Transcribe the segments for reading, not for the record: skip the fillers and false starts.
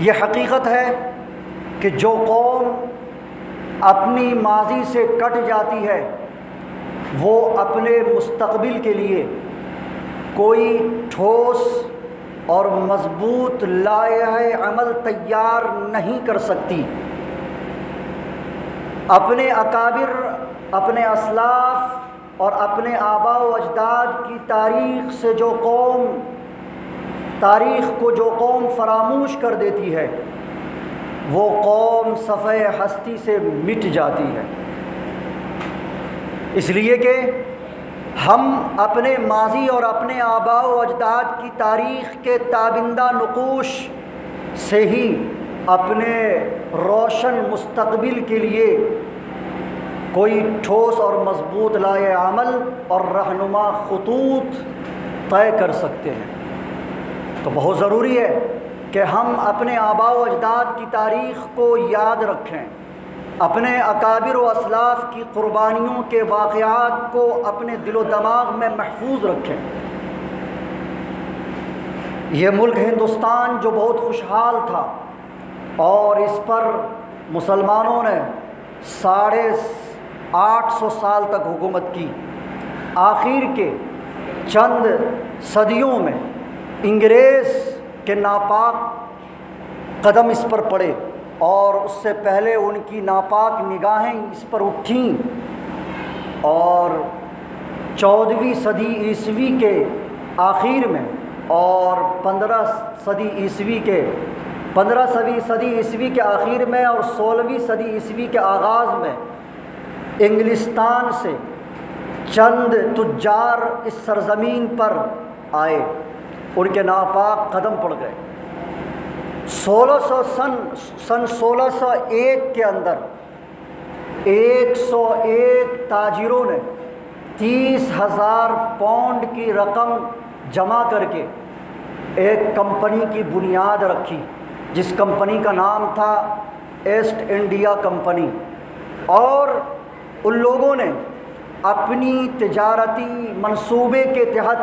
یہ حقیقت ہے کہ جو قوم اپنی ماضی سے کٹ جاتی ہے وہ اپنے مستقبل کے لیے کوئی ٹھوس اور مضبوط لائحہ عمل تیار نہیں کر سکتی۔ اپنے اکابر، اپنے اسلاف اور اپنے آباء و اجداد کی تاریخ کو جو قوم فراموش کر دیتی ہے وہ قوم صفحہ ہستی سے مٹ جاتی ہے۔ اس لیے کہ ہم اپنے ماضی اور اپنے آباء و اجداد کی تاریخ کے تابندہ نقوش سے ہی اپنے روشن مستقبل کے لیے کوئی ٹھوس اور مضبوط لائحہ عمل اور رہنما خطوط طے کر سکتے ہیں۔ تو بہت ضروری ہے کہ ہم اپنے آباء و اجداد کی تاریخ کو یاد رکھیں، اپنے اکابر و اسلاف کی قربانیوں کے واقعات کو اپنے دل و دماغ میں محفوظ رکھیں۔ یہ ملک ہندوستان جو بہت خوشحال تھا اور اس پر مسلمانوں نے 850 سال تک حکومت کی، آخر کے چند صدیوں میں انگریز کے ناپاک قدم اس پر پڑے اور اس سے پہلے ان کی ناپاک نگاہیں اس پر اٹھیں، اور 14ویں صدی عیسوی کے آخر میں اور 15ویں صدی عیسوی کے آخر میں اور 16ویں صدی عیسوی کے آغاز میں انگلستان سے چند تجار اس سرزمین پر آئے، ان کے ناپاک قدم پڑ گئے۔ سن 1601 کے اندر 101 تاجروں نے 30,000 پاؤنڈ کی رقم جمع کر کے ایک کمپنی کی بنیاد رکھی، جس کمپنی کا نام تھا ایسٹ انڈیا کمپنی، اور ان لوگوں نے اپنی تجارتی منصوبے کے تحت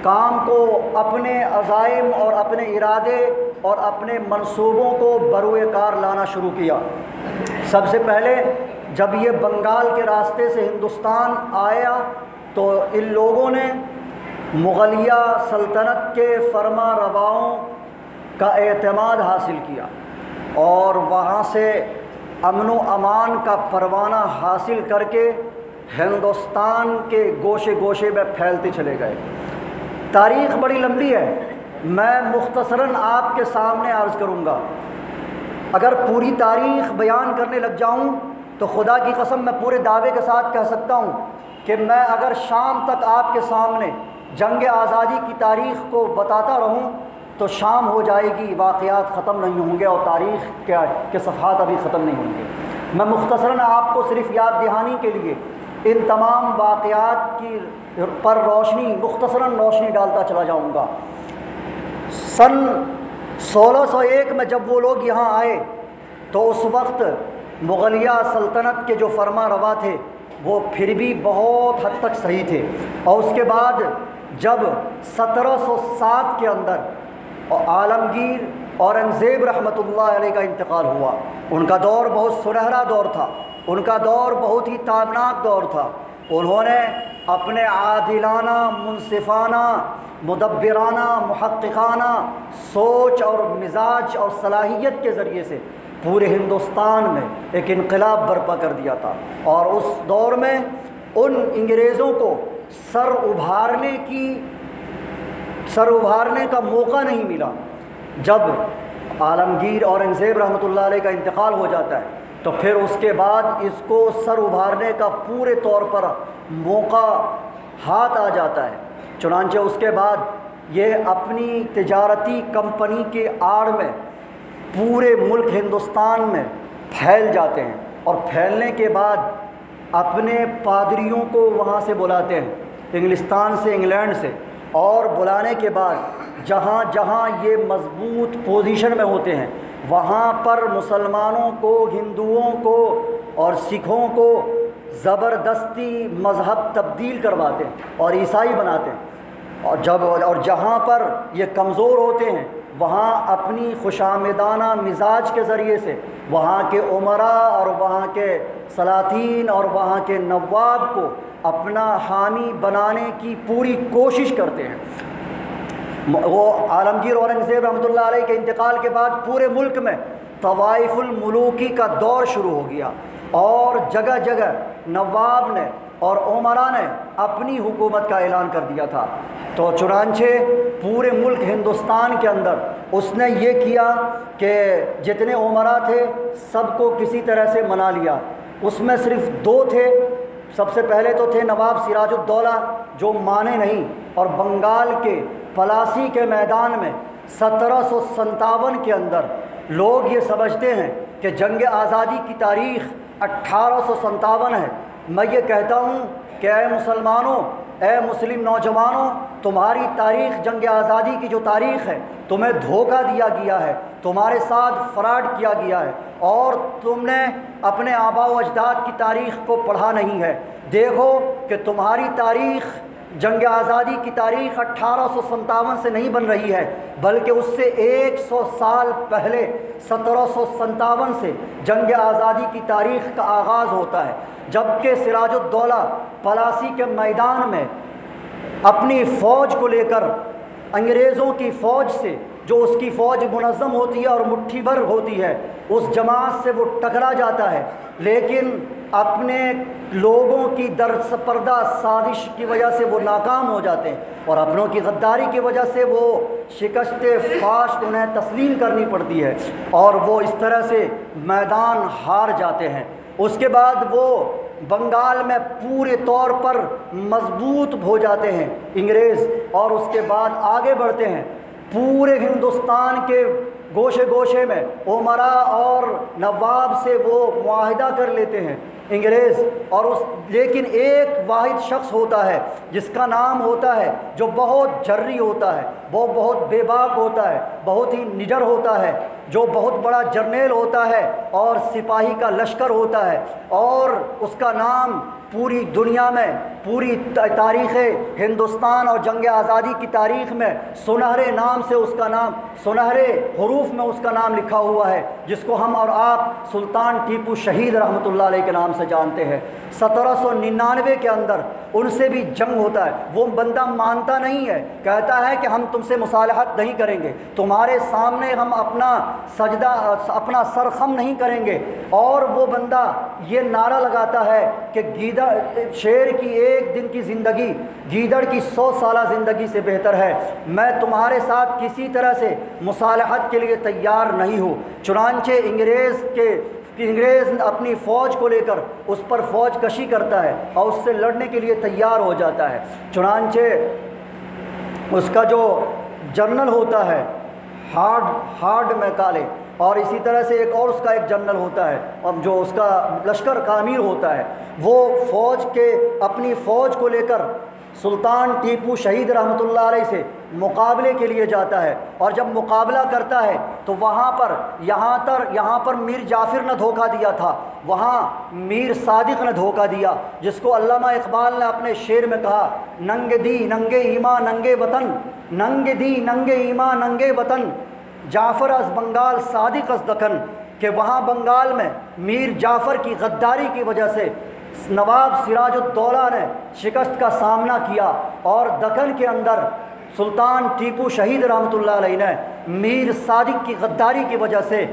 کام کو، اپنے عزائم اور اپنے ارادے اور اپنے منصوبوں کو بروئے کار لانا شروع کیا۔ سب سے پہلے جب یہ بنگال کے راستے سے ہندوستان آیا تو ان لوگوں نے مغلیہ سلطنت کے فرما رواؤں کا اعتماد حاصل کیا اور وہاں سے امن و امان کا پروانہ حاصل کر کے ہندوستان کے گوشے گوشے میں پھیلتے چلے گئے۔ تاریخ بڑی لمبی ہے، میں مختصراً آپ کے سامنے عرض کروں گا۔ اگر پوری تاریخ بیان کرنے لگ جاؤں تو خدا کی قسم میں پورے دعوے کے ساتھ کہہ سکتا ہوں کہ میں اگر شام تک آپ کے سامنے جنگ آزادی کی تاریخ کو بتاتا رہوں تو شام ہو جائے گی، واقعات ختم نہیں ہوں گے اور تاریخ کے صفحات ابھی ختم نہیں ہوں گے۔ میں مختصراً آپ کو صرف یاد دہانی کے لیے ان تمام واقعات کی پر مختصراً روشنی ڈالتا چلا جاؤں گا۔ سن 1601 میں جب وہ لوگ یہاں آئے تو اس وقت مغلیہ سلطنت کے جو فرما روا تھے وہ پھر بھی بہت حد تک صحیح تھے، اور اس کے بعد جب 1707 کے اندر عالمگیر اورنگزیب رحمۃ اللہ علیہ کا انتقال ہوا، ان کا دور بہت سنہرا دور تھا، ان کا دور بہت ہی تابناک دور تھا۔ انہوں نے اپنے عادلانہ، منصفانہ، مدبرانہ، محققانہ سوچ اور مزاج اور صلاحیت کے ذریعے سے پورے ہندوستان میں ایک انقلاب برپا کر دیا تھا، اور اس دور میں ان انگریزوں کو سر ابھارنے کا موقع نہیں ملا۔ جب عالمگیر اورنگزیب رحمۃ اللہ علیہ کا انتقال ہو جاتا ہے تو پھر اس کے بعد اس کو سر ابھارنے کا پورے طور پر موقع ہاتھ آ جاتا ہے۔ چنانچہ اس کے بعد یہ اپنی تجارتی کمپنی کے آڑ میں پورے ملک ہندوستان میں پھیل جاتے ہیں، اور پھیلنے کے بعد اپنے پادریوں کو وہاں سے بلاتے ہیں، انگلستان سے، انگلینڈ سے، اور بلانے کے بعد جہاں جہاں یہ مضبوط پوزیشن میں ہوتے ہیں وہاں پر مسلمانوں کو، ہندوؤں کو اور سکھوں کو زبردستی مذہب تبدیل کرواتے ہیں اور عیسائی بناتے ہیں، اور جہاں پر یہ کمزور ہوتے ہیں وہاں اپنی خوشامدانہ مزاج کے ذریعے سے وہاں کے امراء اور وہاں کے سلاطین اور وہاں کے نواب کو اپنا حامی بنانے کی پوری کوشش کرتے ہیں۔ وہ عالمگیر اورنگزیب رحمۃ اللہ علیہ کے انتقال کے بعد پورے ملک میں طوائف الملوکی کا دور شروع ہو گیا، اور جگہ جگہ نواب نے اور امراء نے اپنی حکومت کا اعلان کر دیا تھا۔ تو چنانچہ پورے ملک ہندوستان کے اندر اس نے یہ کیا کہ جتنے امراء تھے سب کو کسی طرح سے منا لیا۔ اس میں صرف دو تھے۔ سب سے پہلے تو تھے نواب سراج الدولہ، جو مانے نہیں، اور بنگال کے پلاسی کے میدان میں 1757 کے اندر لوگ یہ سمجھتے ہیں کہ جنگ آزادی کی تاریخ 1857 ہے۔ میں یہ کہتا ہوں کہ اے مسلمانوں، اے مسلم نوجوانوں، تمہاری تاریخ جنگ آزادی کی جو تاریخ ہے، تمہیں دھوکہ دیا گیا ہے، تمہارے ساتھ فراڈ کیا گیا ہے، اور تم نے اپنے آباء و اجداد کی تاریخ کو پڑھا نہیں ہے۔ دیکھو کہ تمہاری تاریخ جنگ آزادی کی تاریخ 1857 سے نہیں بن رہی ہے، بلکہ اس سے 100 سال پہلے 1757 سے جنگ آزادی کی تاریخ کا آغاز ہوتا ہے، جبکہ سراج الدولہ پلاسی کے میدان میں اپنی فوج کو لے کر انگریزوں کی فوج سے، جو اس کی فوج منظم ہوتی ہے اور مٹھی بھر ہوتی ہے، اس جماعت سے وہ ٹکرا جاتا ہے، لیکن اپنے لوگوں کی درپردہ سازش کی وجہ سے وہ ناکام ہو جاتے ہیں، اور اپنوں کی غداری کی وجہ سے وہ شکست فاش انہیں تسلیم کرنی پڑتی ہے، اور وہ اس طرح سے میدان ہار جاتے ہیں۔ اس کے بعد وہ بنگال میں پورے طور پر مضبوط ہو جاتے ہیں انگریز، اور اس کے بعد آگے بڑھتے ہیں۔ پورے ہندوستان کے گوشے گوشے میں امراء اور نواب سے وہ معاہدہ کر لیتے ہیں انگریز، اور لیکن ایک واحد شخص ہوتا ہے جس کا نام ہوتا ہے، جو بہت جری ہوتا ہے، وہ بہت بے باک ہوتا ہے، بہت ہی نڈر ہوتا ہے، جو بہت بڑا جرنیل ہوتا ہے اور سپاہی کا لشکر ہوتا ہے، اور اس کا نام پوری دنیا میں، پوری تاریخ ہندوستان اور جنگ آزادی کی تاریخ میں سنہرے نام سے اس کا نام، سنہرے حروف میں اس کا نام لکھا ہوا ہے، جس کو ہم اور آپ سلطان ٹیپو شہید رحمۃ اللہ علیہ کے نام سے جانتے ہیں۔ 1799 کے اندر ان سے بھی جنگ ہوتا ہے۔ وہ بندہ مانتا نہیں ہے، کہتا ہے کہ ہم تم سے مصالحت نہیں کریں گے، تمہارے سامنے ہم اپنا سجدہ، اپنا سر خم نہیں کریں گے، اور وہ بندہ یہ نعرہ لگاتا ہے کہ شیر کی ایک دن کی زندگی گیدڑ کی 100 سالہ زندگی سے بہتر ہے، میں تمہارے ساتھ کسی طرح سے مصالحت کے لیے تیار نہیں ہوں۔ چنانچہ انگریز اپنی فوج کو لے کر اس پر فوج کشی کرتا ہے اور اس سے لڑنے کے لیے تیار ہو جاتا ہے۔ چنانچہ اس کا جو جنرل ہوتا ہے ہارڈ میکالے، اور اسی طرح سے ایک اور اس کا ایک جنرل ہوتا ہے، اور جو اس کا لشکر کا امیر ہوتا ہے، وہ اپنی فوج کو لے کر سلطان ٹیپو شہید رحمۃ اللہ علیہ سے مقابلے کے لیے جاتا ہے، اور جب مقابلہ کرتا ہے تو یہاں پر میر جعفر نے دھوکہ دیا تھا، وہاں میر صادق نے دھوکہ دیا، جس کو علامہ اقبال نے اپنے شعر میں کہا، ننگ دی ننگے ایمان ننگے وطن، ننگ دی ننگے ایمان ننگے وطن، جعفر از بنگال صادق از دکن، کہ وہاں بنگال میں میر جعفر کی غداری کی وجہ سے نواب سراج الدولہ نے شکست کا سامنا کیا، اور دکن کے اندر سلطان ٹیپو شہید رحمۃ اللہ علیہ نے میر صادق کی غداری کی وجہ سے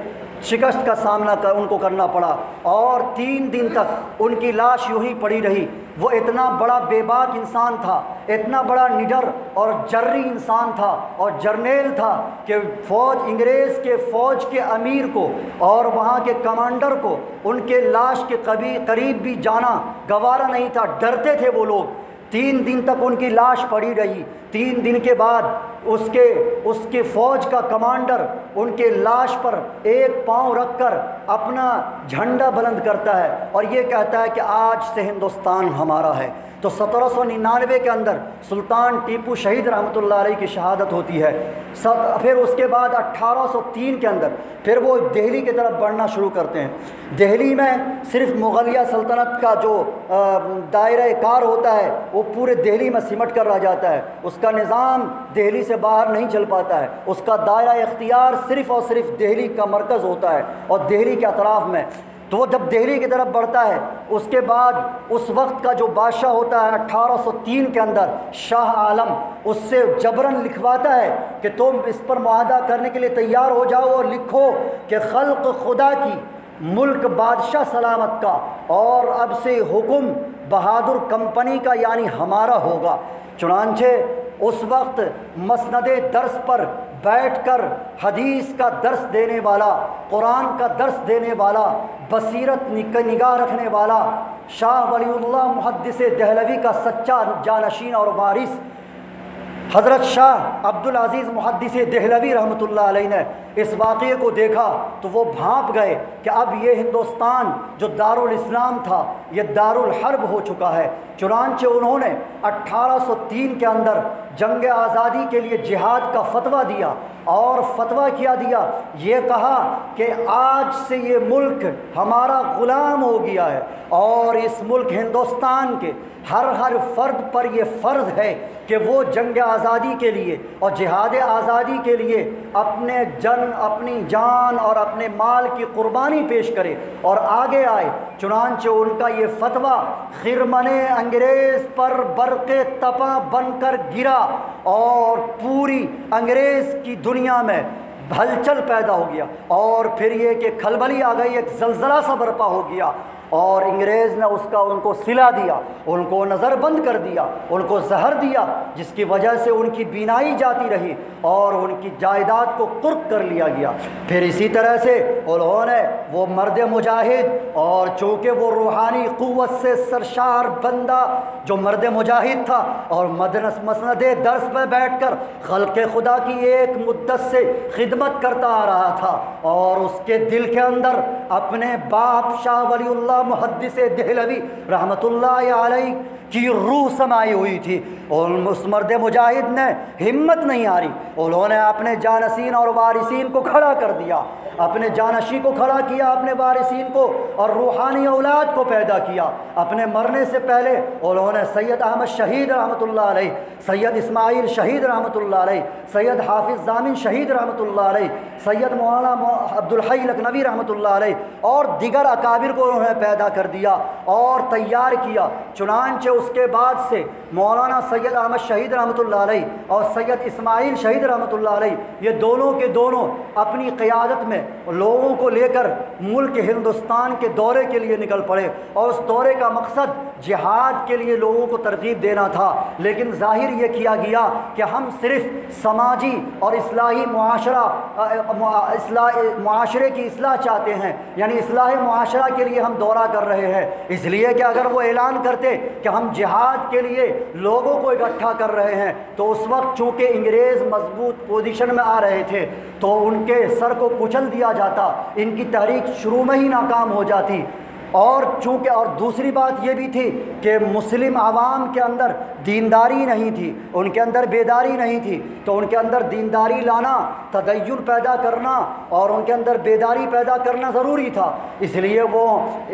شکست کا سامنا ان کو کرنا پڑا، اور 3 دن تک ان کی لاش یوں ہی پڑی رہی۔ وہ اتنا بڑا بے باک انسان تھا، اتنا بڑا نڈر اور جری انسان تھا اور جرنیل تھا کہ انگریز کے فوج کے امیر کو اور وہاں کے کمانڈر کو ان کے لاش کے قریب بھی جانا گوارا نہیں تھا، ڈرتے تھے وہ لوگ۔ 3 دن تک ان کی لاش پڑی رہی۔ 3 دن کے بعد اس کے فوج کا کمانڈر ان کے لاش پر ایک پاؤں رکھ کر اپنا جھنڈا بلند کرتا ہے اور یہ کہتا ہے کہ آج سے ہندوستان ہمارا ہے۔ تو 1799 کے اندر سلطان ٹیپو شہید رحمۃ اللہ علیہ کی شہادت ہوتی ہے۔ پھر اس کے بعد 1803 کے اندر پھر وہ دہلی کی طرف بڑھنا شروع کرتے ہیں۔ دہلی میں صرف مغلیہ سلطنت کا جو دائرہ کار ہوتا ہے وہ پورے دہلی میں سمٹ کر رہ جاتا ہے، اس کا نظام دہلی سے سے باہر نہیں چل پاتا ہے، اس کا دائرہ اختیار صرف اور صرف دہلی کا مرکز ہوتا ہے اور دہلی کے اطراف میں۔ تو وہ جب دہلی کی طرف بڑھتا ہے، اس کے بعد اس وقت کا جو بادشاہ ہوتا ہے 1803 کے اندر شاہ عالم، اس سے جبراً لکھواتا ہے کہ تم اس پر معاہدہ کرنے کے لیے تیار ہو جاؤ اور لکھو کہ خلق خدا کی، ملک بادشاہ سلامت کا، اور اب سے حکم بہادر کمپنی کا یعنی ہمارا ہوگا۔ چنانچہ اس وقت مسند درس پر بیٹھ کر حدیث کا درس دینے والا، قرآن کا درس دینے والا، بصیرت نگاہ رکھنے والا شاہ ولی اللہ محدث دہلوی کا سچا جانشین اور وارث حضرت شاہ عبدالعزیز محدث دہلوی رحمۃ اللہ علیہ نے اس واقعے کو دیکھا تو وہ بھانپ گئے کہ اب یہ ہندوستان جو دارالاسلام تھا یہ دارالحرب ہو چکا ہے۔ چنانچہ انہوں نے 1803 کے اندر جنگ آزادی کے لیے جہاد کا فتویٰ دیا، اور فتویٰ کیا دیا، یہ کہا کہ آج سے یہ ملک ہمارا غلام ہو گیا ہے، اور اس ملک ہندوستان کے ہر فرد پر یہ فرض ہے کہ وہ جنگ آزادی کے لیے اور جہاد آزادی کے لیے اپنی جان اور اپنے مال کی قربانی پیش کرے اور آگے آئے۔ چنانچہ ان کا یہ فتویٰ خرمن انگریز پر برق تپاں بن کر گرا، اور پوری انگریز کی دنیا میں ہلچل پیدا ہو گیا، اور پھر یہ کہ کھلبلی آ گئی، ایک زلزلہ سا برپا ہو گیا، اور انگریز نے ان کو سلا دیا، ان کو نظر بند کر دیا، ان کو زہر دیا، جس کی وجہ سے ان کی بینائی جاتی رہی اور ان کی جائیداد کو قرق کر لیا گیا۔ پھر اسی طرح سے انہوں نے وہ مرد مجاہد، اور چونکہ وہ روحانی قوت سے سرشار بندہ جو مرد مجاہد تھا اور مسند درس پہ بیٹھ کر خلق خدا کی ایک مدت سے خدمت کرتا آ رہا تھا، اور اس کے دل کے اندر اپنے باپ شاہ ولی اللہ محدث دہلوی رحمۃ اللہ علیہ کی روح سمائی ہوئی تھی، اور اس مرد مجاہد نے ہمت نہیں ہاری، انہوں نے اپنے جانشین اور وارثین کو کھڑا کر دیا، اپنے جانشین کو کھڑا کیا، اپنے وارثین کو اور روحانی اولاد کو پیدا کیا۔ اپنے مرنے سے پہلے انہوں نے سید احمد شہید رحمۃ اللہ علیہ، سید اسماعیل شہید رحمۃ اللہ علیہ، سید حافظ ضامن شہید رحمۃ اللہ علیہ، سید مولانا عبدالحی لکھنوی رحمۃ اللہ علیہ اور دیگر اکابر کو انہوں نے پیدا کر دیا اور تیار کیا۔ چنانچہ اس کے بعد سے مولانا سید احمد شہید رحمۃ اللہ علیہ اور سید اسماعیل شہید رحمۃ اللہ علیہ، یہ دونوں کے دونوں اپنی قیادت میں لوگوں کو لے کر ملک ہندوستان کے دورے کے لیے نکل پڑے، اور اس دورے کا مقصد جہاد کے لیے لوگوں کو ترغیب دینا تھا، لیکن ظاہر یہ کیا گیا کہ ہم صرف سماجی اور اصلاحی معاشرے کی اصلاح چاہتے ہیں، یعنی اصلاح معاشرہ کے لیے ہم دورہ کر رہے ہیں، اس لیے کہ اگر وہ اعلان کرتے کہ ہم جہاد کے لیے لوگوں کو اکٹھا کر رہے ہیں تو اس وقت چونکہ انگریز مضبوط پوزیشن میں آ رہے تھے تو ان کے سر کو کچل دیا جاتا، ان کی تحریک شروع میں ہی ناکام ہو جاتی، اور چونکہ اور دوسری بات یہ بھی تھی کہ مسلم عوام کے اندر دینداری نہیں تھی، ان کے اندر بیداری نہیں تھی، تو ان کے اندر دینداری لانا، تدین پیدا کرنا اور ان کے اندر بیداری پیدا کرنا ضروری تھا، اس لیے وہ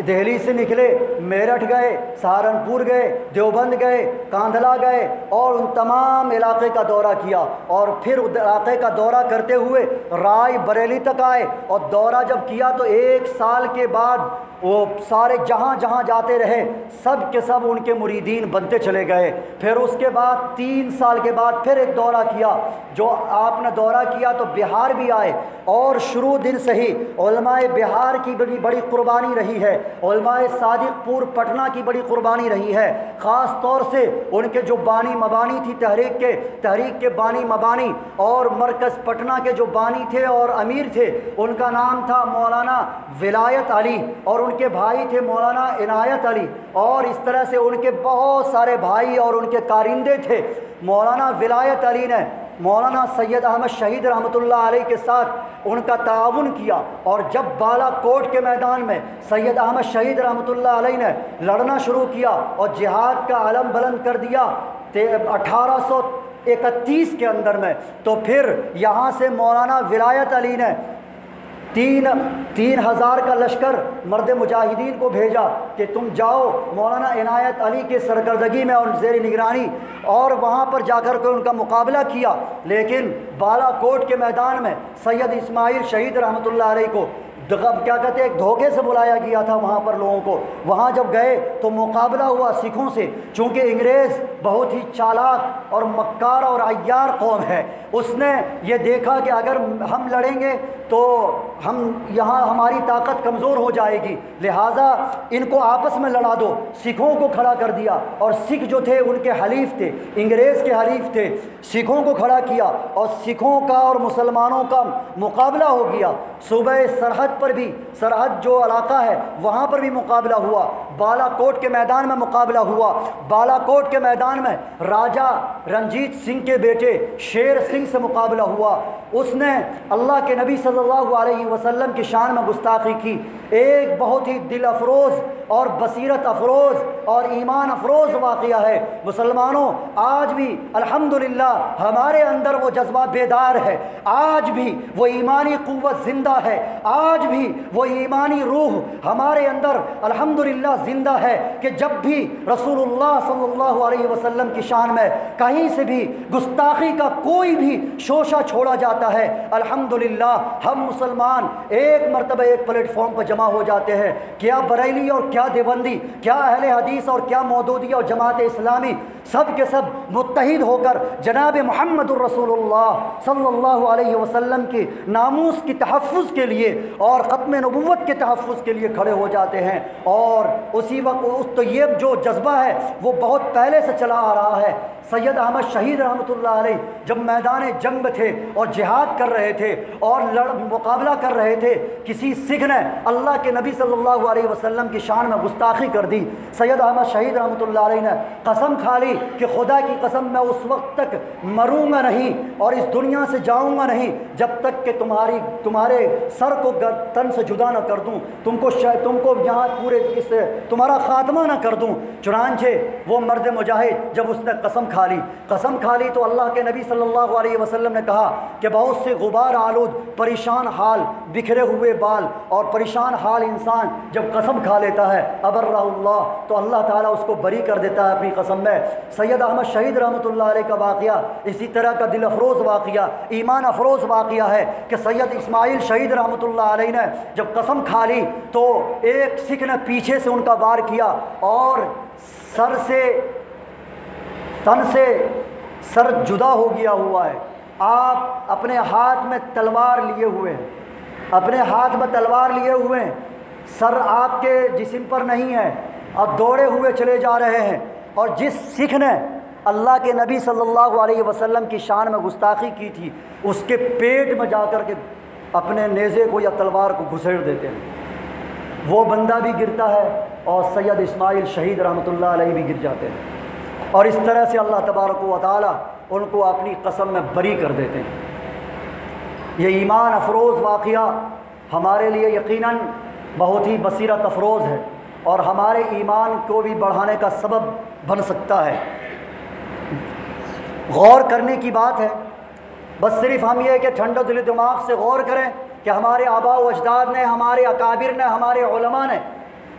دہلی سے نکلے، میرٹھ گئے، سہارنپور گئے، دیوبند گئے، کاندھلا گئے اور ان تمام علاقے کا دورہ کیا، اور پھر علاقے کا دورہ کرتے ہوئے رائے بریلی تک آئے، اور دورہ جب کیا تو 1 سال کے بعد وہ سارے جہاں جہاں جاتے رہے سب کے سب ان کے مریدین بنتے چلے گئے۔ پھر اس کے بعد 3 سال کے بعد پھر ایک دورہ کیا، جو آپ نے دورہ کیا تو بہار بھی آئے، اور شروع دن سے ہی علماء بہار کی بڑی قربانی رہی ہے، علماء صادق پور پٹنہ کی بڑی قربانی رہی ہے، خاص طور سے ان کے جو بانی مبانی تھی تحریک کے بانی مبانی اور مرکز پٹنہ کے جو بانی تھے اور امیر تھے، ان کا نام تھا مولانا ولایت علی، اور ان کے بھائی تھے مولانا عنایت علی، اور اس طرح سے ان کے بہت سارے بھائی اور ان کے کارندے تھے۔ مولانا ولایت علی نے مولانا سید احمد شہید رحمۃ اللہ علیہ کے ساتھ ان کا تعاون کیا، اور جب بالا کوٹ کے میدان میں سید احمد شہید رحمۃ اللہ علیہ نے لڑنا شروع کیا اور جہاد کا علم بلند کر دیا 1831 کے اندر میں، تو پھر یہاں سے مولانا ولایت علی نے تین ہزار کا لشکر مرد مجاہدین کو بھیجا کہ تم جاؤ مولانا عنایت علی کے سرکردگی میں اور زیر نگرانی، اور وہاں پر جا کر کے ان کا مقابلہ کیا، لیکن بالا کوٹ کے میدان میں سید اسماعیل شہید رحمۃ اللہ علیہ کو کیا کہتے ہیں ایک دھوکے سے بلایا گیا تھا وہاں پر لوگوں کو۔ وہاں جب گئے تو مقابلہ ہوا سکھوں سے، چونکہ انگریز بہت ہی چالاک اور مکار اور عیار قوم ہے، اس نے یہ دیکھا کہ اگر ہم لڑیں گے تو یہاں ہماری طاقت کمزور ہو جائے گی، لہٰذا ان کو آپس میں لڑا دو۔ سکھوں کو کھڑا کر دیا، اور سکھ جو تھے ان کے حلیف تھے، انگریز کے حلیف تھے، سکھوں کو کھڑا کیا اور سکھوں کا اور مسلمانوں کا مقابلہ ہو گیا۔ صوبہ سرحد پر بھی، سرحد جو علاقہ ہے وہاں پر بھی مقابلہ ہوا، بالا کوٹ کے میدان میں مقابلہ ہوا۔ بالا کوٹ کے میدان میں راجہ رنجیت سنگھ کے بیٹے شیر سنگھ سے مقابلہ ہوا۔ اس نے اللہ کے نبی صلی اللہ علیہ وسلم کی شان میں گستاخی کی۔ ایک بہت ہی دل افروز اور بصیرت افروز اور ایمان افروز واقعہ ہے۔ مسلمانوں، آج بھی الحمدللہ ہمارے اندر وہ جذبہ بیدار ہے، آج بھی وہ ایمانی قوت زندہ ہے، آج بھی وہ ایمانی روح ہمارے اندر الحمدللہ زندہ ہے کہ جب بھی رسول اللہ صلی اللہ علیہ وسلم کی شان میں کہیں سے بھی گستاخی کا کوئی بھی شوشہ چھوڑا جاتا ہے، الحمدللہ ہم مسلمان ایک مرتبہ ایک پلیٹ فارم پر جمع ہو جاتے ہیں۔ کیا بریلی اور کیا دیوبندی، کیا اہل حدیث اور کیا مودودی اور جماعت اسلامی، سب کے سب متحد ہو کر جناب محمد الرسول اللہ صلی اللہ علیہ وسلم کی ناموس کی تحفظ کے لیے اور ختم نبوت کے تحفظ کے لیے کھڑے ہو جاتے ہیں۔ اور اسی وقت تو یہ جو جذبہ ہے وہ بہت پہلے سے چلا آ رہا ہے۔ سید احمد شہید رحمۃ اللہ علیہ جب میدان جنگ میں تھے اور جہاد کر رہے تھے اور مقابلہ کر رہے تھے، کسی سکھ نے اللہ کے نبی صلی اللہ علیہ وسلم کی شان میں گستاخی کر دی۔ سید احمد شہید رحمۃ اللہ علیہ نے قسم کھا لی کہ خدا کی قسم میں اس وقت تک مروں گا نہیں اور اس دنیا سے جاؤں گا نہیں جب تک کہ تمہارے سر کو تن سے جدا نہ کر دوں، تم کو یہاں پورے اس تمہارا خاتمہ نہ کر دوں۔ چنانچہ وہ مرد مجاہد جب اس نے قسم کھا لی تو اللہ کے نبی صلی اللہ علیہ وسلم نے کہا کہ بہت سے غبار آلود پریشان حال بکھرے ہوئے بال اور پریشان حال انسان جب قسم کھا لیتا ہے ابرہ اللہ تو اللہ تعالیٰ اس کو بری کر دیتا ہے اپنی قسم میں۔ سید احمد شہید رحمۃ اللہ علیہ کا واقعہ اسی طرح کا دل افروز واقعہ، ایمان افروز واقعہ ہے کہ سید اسماعیل شہید رحمۃ اللہ علیہ نے جب قسم کھا لی تو ایک سکھ نے پیچھے سے ان کا وار کیا اور تن سے سر جدا ہو گیا ہوا ہے۔ آپ اپنے ہاتھ میں تلوار لیے ہوئے ہیں، سر آپ کے جسم پر نہیں ہے اور دوڑے ہوئے چلے جا رہے ہیں۔ اور جس سکھ نے اللہ کے نبی صلی اللہ علیہ وسلم کی شان میں گستاخی کی تھی اس کے پیٹ میں جا کر کے اپنے نیزے کو یا تلوار کو گھسیڑ دیتے ہیں، وہ بندہ بھی گرتا ہے اور سید اسماعیل شہید رحمۃ اللہ علیہ بھی گر جاتے ہیں، اور اس طرح سے اللہ تبارک و تعالی ان کو اپنی قسم میں بری کر دیتے ہیں۔ یہ ایمان افروز واقعہ ہمارے لیے یقیناً بہت ہی بصیرت افروز ہے اور ہمارے ایمان کو بھی بڑھانے کا سبب بن سکتا ہے۔ غور کرنے کی بات ہے، بس صرف ہم یہ کہ ٹھنڈے دل دماغ سے غور کریں کہ ہمارے آباء و اجداد نے، ہمارے اکابر نے، ہمارے علماء نے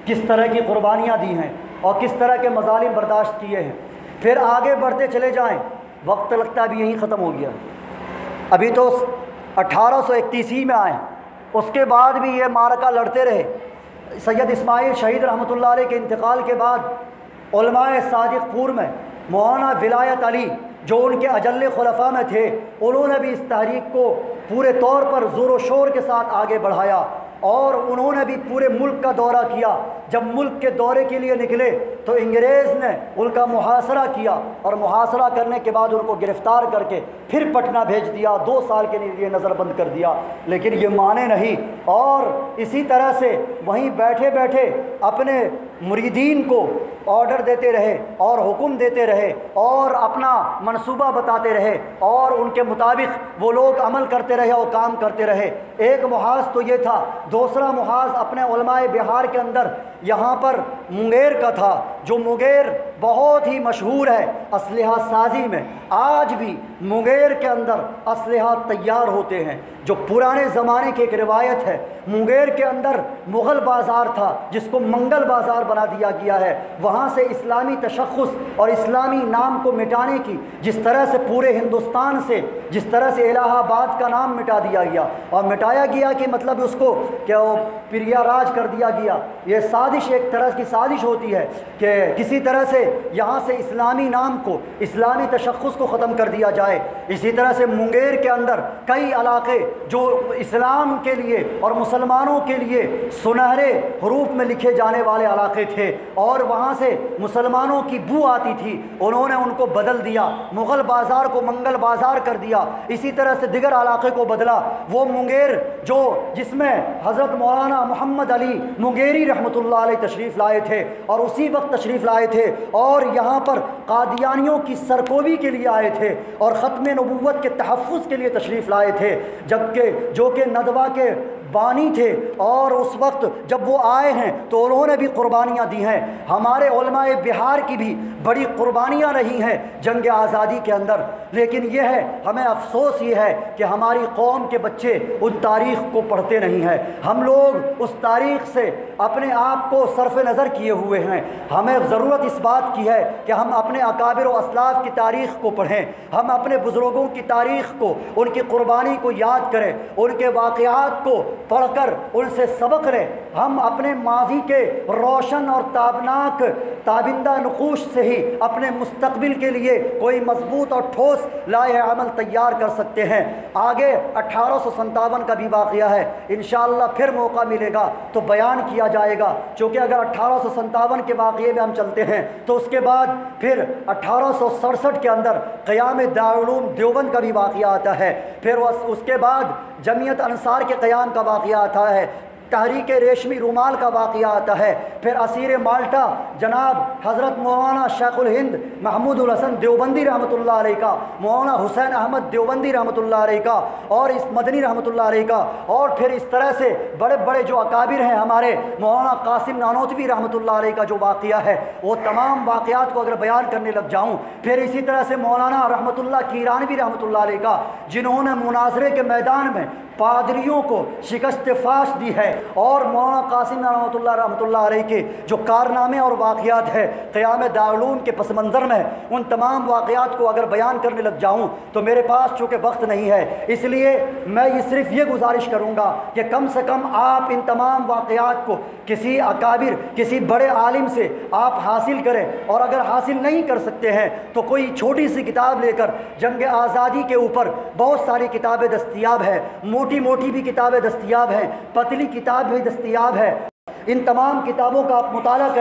کس طرح کی قربانیاں دی ہیں اور کس طرح کے مظالم برداشت کیے ہیں۔ پھر آگے بڑھتے چلے جائیں، وقت لگتا بھی یہیں ختم ہو گیا۔ ابھی تو 1831 میں آئے، اس کے بعد بھی یہ معرکہ لڑتے رہے۔ سید اسماعیل شہید رحمۃ اللہ علیہ کے انتقال کے بعد علماء صادق پور میں مولانا ولایت علی جو ان کے اجل خلفاء میں تھے، انہوں نے بھی اس تحریک کو پورے طور پر زور و شور کے ساتھ آگے بڑھایا اور انہوں نے بھی پورے ملک کا دورہ کیا۔ جب ملک کے دورے کے لیے نکلے تو انگریز نے ان کا محاصرہ کیا اور محاصرہ کرنے کے بعد ان کو گرفتار کر کے پھر پٹنہ بھیج دیا، 2 سال کے لیے نظر بند کر دیا، لیکن یہ مانے نہیں اور اسی طرح سے وہیں بیٹھے بیٹھے اپنے مریدین کو آرڈر دیتے رہے اور حکم دیتے رہے اور اپنا منصوبہ بتاتے رہے اور ان کے مطابق وہ لوگ عمل کرتے رہے اور کام کرتے رہے۔ ایک محاذ تو یہ تھا۔ دوسرا محاذ اپنے علماء بہار کے اندر یہاں پر منگیر کا تھا، جو منگیر بہت ہی مشہور ہے اسلحہ سازی میں۔ آج بھی منگیر کے اندر اسلحہ تیار ہوتے ہیں، جو پرانے زمانے کی ایک روایت ہے۔ منگیر کے اندر مغل بازار تھا جس کو منگل بازار بنا دیا گیا ہے۔ وہاں سے اسلامی تشخص اور اسلامی نام کو مٹانے کی، جس طرح سے پورے ہندوستان سے جس طرح سے الہ آباد کا نام مٹا دیا گیا اور مٹایا گیا کہ مطلب اس کو کہ وہ پریا راج کر دیا گیا، یہ سازش ایک طرح کی سازش ہوتی ہے کہ کسی طرح سے یہاں سے اسلامی نام کو، اسلامی تشخص کو ختم کر دیا جائے۔ اسی طرح سے منگیر کے اندر کئی علاقے جو اسلام کے لیے اور مسلمانوں کے لیے سنہرے حروف میں لکھے جانے والے علاقے تھے اور وہاں سے مسلمانوں کی بو آتی تھی، انہوں نے ان کو بدل دیا، مغل بازار کو منگل بازار کر دیا۔ اسی طرح سے دیگر علاقے کو بدلا۔ وہ منگیر جو جس میں حضرت مولانا محمد علی منگیری رحمۃ اللہ علیہ تشریف لائے تھے اور اسی وقت تشریف لائے تھے اور یہاں پر قادیانیوں کی سرکوبی کے لیے آئے تھے اور ختم نبوت کے تحفظ کے لیے تشریف لائے تھے، جبکہ جو کہ ندوہ کے بانی تھے اور اس وقت جب وہ آئے ہیں تو انہوں نے بھی قربانیاں دی ہیں۔ ہمارے علماء بہار کی بھی بڑی قربانیاں رہی ہیں جنگ آزادی کے اندر، لیکن یہ ہے ہمیں افسوس یہ ہے کہ ہماری قوم کے بچے ان تاریخ کو پڑھتے نہیں ہیں۔ ہم لوگ اس تاریخ سے اپنے آپ کو صرف نظر کیے ہوئے ہیں۔ ہمیں ضرورت اس بات کی ہے کہ ہم اپنے اکابر و اسلاف کی تاریخ کو پڑھیں، ہم اپنے بزرگوں کی تاریخ کو، ان کی قربانی کو یاد کریں، ان کے واقعات کو پڑھ کر ان سے سبق لیں۔ ہم اپنے ماضی کے روشن اور تابناک تابندہ نقوش سے ہی اپنے مستقبل کے لیے کوئی مضبوط اور ٹھوس لائحہ عمل تیار کر سکتے ہیں۔ آگے 1857 کا بھی واقعہ ہے، انشاءاللہ پھر موقع ملے گا تو بیان کیا جائے گا، چونکہ اگر 1857 کے واقعے میں ہم چلتے ہیں تو اس کے بعد پھر 1867 کے اندر قیام دارالعلوم دیوبند کا بھی واقعہ آتا ہے، پھر اس کے بعد جمعیت انصار کے قیام کا واقعہ آتا ہے، تحریک ریشمی رومال کا واقعہ آتا ہے، پھر اسیر مالٹا جناب حضرت مولانا شیخ الہند محمود الحسن دیوبندی رحمۃ اللہ علیہ کا، مولانا حسین احمد دیوبندی رحمۃ اللہ علیہ کا اور اس مدنی رحمۃ اللہ علیہ کا، اور پھر اس طرح سے بڑے بڑے جو اکابر ہیں ہمارے مولانا قاسم نانوتوی رحمۃ اللہ علیہ کا جو واقعہ ہے، وہ تمام واقعات کو اگر بیان کرنے لگ جاؤں، پھر اسی طرح سے مولانا رحمۃ اللہ کیرانوی رحمۃ اللہ علیہ کا، جنہوں نے مناظرے کے میدان میں پادریوں کو شکست فاش دی ہے، اور مولانا قاسم رحمۃ اللہ علیہ کے جو کارنامے اور واقعات ہیں قیام دارالعلوم کے پس منظر میں، ان تمام واقعات کو اگر بیان کرنے لگ جاؤں تو میرے پاس چونکہ وقت نہیں ہے، اس لیے میں صرف یہ گزارش کروں گا کہ کم سے کم آپ ان تمام واقعات کو کسی اکابر، کسی بڑے عالم سے آپ حاصل کریں، اور اگر حاصل نہیں کر سکتے ہیں تو کوئی چھوٹی سی کتاب لے کر جنگ آزادی کے اوپر بہت ساری کتابیں دستیاب ہیں، موٹی موٹی بھی کتابیں دستیاب ہیں، پتلی کتاب بھی دستیاب ہے، ان تمام کتابوں کا آپ مطالعہ کریں۔